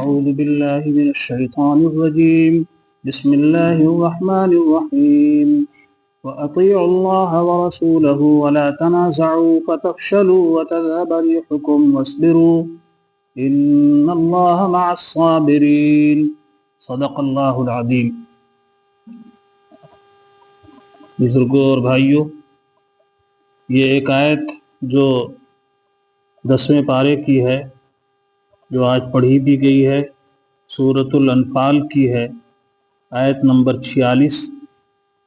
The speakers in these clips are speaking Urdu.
أعوذ بالله من الشيطان الرجيم بسم الله الرحمن الرحيم وأطيعوا الله ورسوله ولا تنازعوا فتفشلوا وتذهب ريحكم واصبروا إن الله مع الصابرين صدق الله العظيم۔ بزرگوں اور بھائیوں، یہ ایک آیت جو 10ویں پارے کی ہے، جو آج پڑھی بھی گئی ہے، سورۃ الانفال کی ہے، آیت نمبر 46،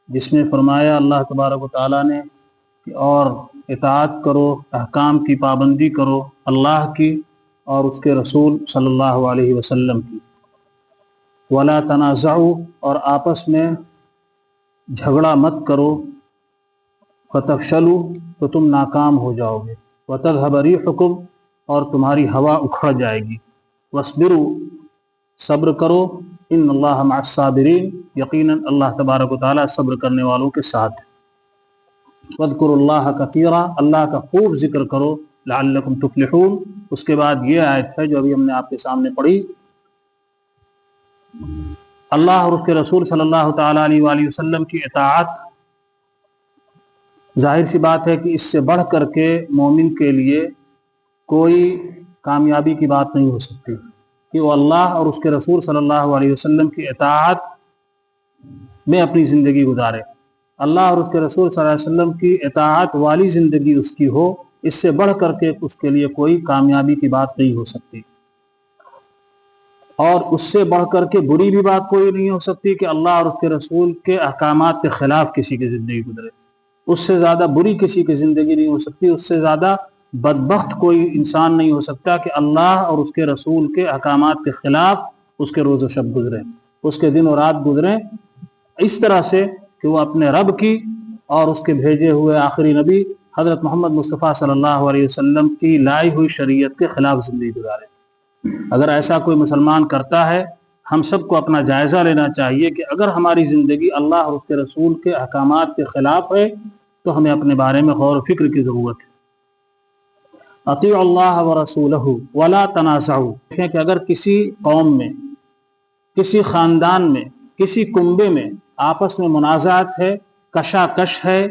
جس میں فرمایا اللہ تبارک و تعالیٰ نے کہ اور اطاعت کرو، احکام کی پابندی کرو، اللہ کی اور اس کے رسول صلی اللہ علیہ وسلم کی۔ ولا تنازعوا، اور آپس میں جھگڑا مت کرو، فتفشلوا، تو تم ناکام ہو جاؤ گے، وتذهب ريحكم، اور تمہاری ہوا اکھڑ جائے گی، واصبروا، صبر کرو، ان اللہ مع الصابرین، یقیناً اللہ تبارک و تعالیٰ صبر کرنے والوں کے ساتھ ہے۔ واذکروا اللہ کثیرا، اللہ کا خوب ذکر کرو، لعلکم تفلحون۔ اس کے بعد یہ آیت ہے جو ابھی ہم نے آپ کے سامنے پڑھی۔ اللہ اور اس کے رسول صلی اللہ تعالیٰ علیہ وآلہ وسلم کی اطاعت، ظاہر سی بات ہے کہ اس سے بڑھ کر کے مومن کے لیے کوئی کامیابی کی بات نہیں ہو سکتی کہ وہ اللہ اور اس کے رسول صلی اللہ علیہ وسلم کی اطاعت میں اپنی زندگی گزارے، اللہ اور اس کے رسول صلی اللہ علیہ وسلم کی اطاعت والی زندگی اس کی ہو۔ اس سے بڑھ کر کے اس کے لیے کوئی کامیابی کی بات نہیں ہو سکتی، اور اس سے بڑھ کر کے بری بھی بات کوئی نہیں ہو سکتی کہ اللہ اور اس کے رسول کے احکامات کے خلاف کسی کی زندگی گزرے۔ اس سے زیادہ بری کسی کی زندگی نہیں ہو سکتی، اس سے زیادہ بدبخت کوئی انسان نہیں ہو سکتا کہ اللہ اور اس کے رسول کے احکامات کے خلاف اس کے روز و شب گزریں، اس کے دن و رات گزریں، اس طرح سے کہ وہ اپنے رب کی اور اس کے بھیجے ہوئے آخری نبی حضرت محمد مصطفیٰ صلی اللہ علیہ وسلم کی لائی ہوئی شریعت کے خلاف زندگی گزارے۔ اگر ایسا کوئی مسلمان کرتا ہے، ہم سب کو اپنا جائزہ لینا چاہیے کہ اگر ہماری زندگی اللہ اور اس کے رسول کے احکامات کے خلاف ہے تو ہمیں اپنے بارے میں غور و فکر کی ضرورت ہے۔ اطیعوا اللہ ورسولہ ولا تنازعوا، دیکھیں کہ اگر کسی قوم میں، کسی خاندان میں، کسی کنبے میں آپس میں منازعات ہے، کشاکش ہے،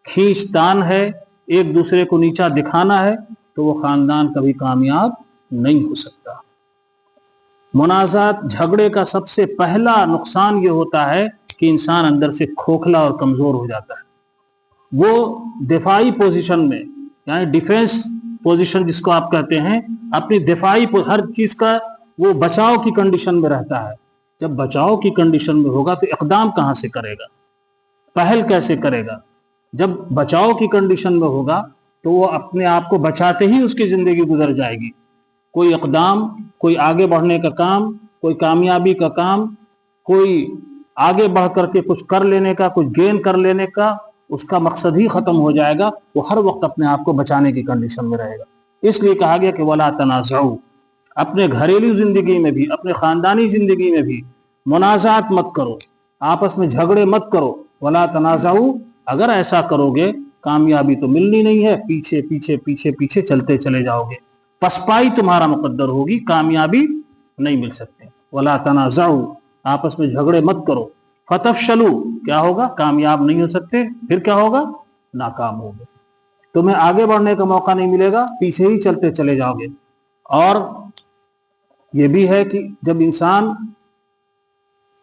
کھینچ تان ہے، ایک دوسرے کو نیچا دکھانا ہے، تو وہ خاندان کبھی کامیاب نہیں ہو سکتا۔ منازعات، جھگڑے کا سب سے پہلا نقصان یہ ہوتا ہے کہ انسان اندر سے کھوکھلا اور کمزور ہو جاتا ہے۔ وہ دفاعی پوزیشن میں، یعنی ڈیفینس پوزیشن جس کو آپ کہتے ہیں، اپنی دفاعی ہر چیز کا وہ بچاؤ کی کنڈیشن میں رہتا ہے۔ جب بچاؤ کی کنڈیشن میں ہوگا تو اقدام کہاں سے کرے گا، پہل کیسے کرے گا؟ جب بچاؤ کی کنڈیشن میں ہوگا تو وہ اپنے آپ کو بچاتے ہی اس کی زندگی گزر جائے گی۔ کوئی اقدام، کوئی آگے بڑھنے کا کام، کوئی کامیابی کا کام، کوئی آگے بڑھ کر کے کچھ کر لینے کا، کچھ گین کر لینے کا، اس کا مقصد ہی ختم ہو جائے گا۔ وہ ہر وقت اپنے آپ کو بچانے کی کنڈیشن میں رہے گا۔ اس لیے کہا گیا کہ ولا تنازعوا، اپنے گھریلو زندگی میں بھی، اپنے خاندانی زندگی میں بھی منازعات مت کرو، آپس میں جھگڑے مت کرو۔ ولا تنازعوا، اگر ایسا کرو گے کامیابی تو ملنی نہیں ہے، پیچھے پیچھے پیچھے پیچھے چلتے چلے جاؤ گے، پسپائی تمہارا مقدر ہوگی، کامیابی نہیں مل سکتی۔ ولا تنازعوا، آپس میں جھگڑے مت کرو، فتفشلوا، کیا ہوگا؟ کامیاب نہیں ہو سکتے، پھر کیا ہوگا؟ ناکام ہوگے، تمہیں آگے بڑھنے کا موقع نہیں ملے گا، پیچھے ہی چلتے چلے جاؤ گے۔ اور یہ بھی ہے کہ جب انسان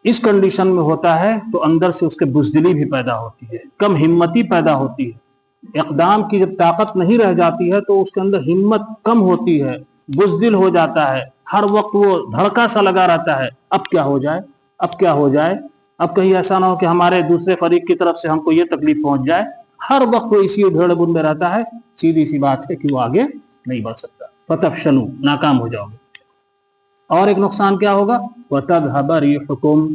اس کنڈیشن میں ہوتا ہے تو اندر سے اس کے بزدلی بھی پیدا ہوتی ہے، کم ہمتی پیدا ہوتی ہے۔ اقدام کی جب طاقت نہیں رہ جاتی ہے تو اس کے اندر ہمت کم ہوتی ہے، بزدل ہو جاتا ہے، ہر وقت وہ دھڑکا سا لگا رہتا ہے، اب کیا ہو جائے، اب کیا ہو جائے، اب کہیں ایسا نہ ہو کہ ہمارے دوسرے فریق کی طرف سے ہم کو یہ تکلیف پہنچ جائے۔ ہر وقت وہ اسی دھڑ بن میں رہتا ہے، سیدھی سی بات ہے کہ وہ آگے نہیں بڑھ سکتا۔ فتفشلوا، ناکام ہو جاؤ گے۔ اور ایک نقصان کیا ہوگا؟ وتذهب ريحكم،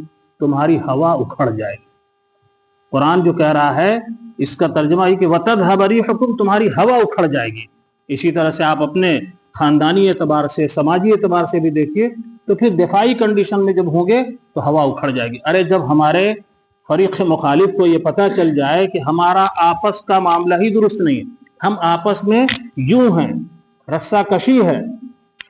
تمہاری ہوا اکھڑ جائے گی۔ قرآن جو کہہ رہا ہے اس کا ترجمہ یہ کہ وتذهب ريحكم، تمہاری ہوا اکھڑ جائے گی۔ اسی طرح سے آپ اپنے خاندانی اعتبار سے، سماجی اعتبار سے بھی دیکھیے تو پھر دفاعی کنڈیشن میں جب ہوں گے تو ہوا اکھڑ جائے گی۔ ارے جب ہمارے فریق مخالف کو یہ پتہ چل جائے کہ ہمارا آپس کا معاملہ ہی درست نہیں ہے، ہم آپس میں یوں ہیں، رسہ کشی ہے،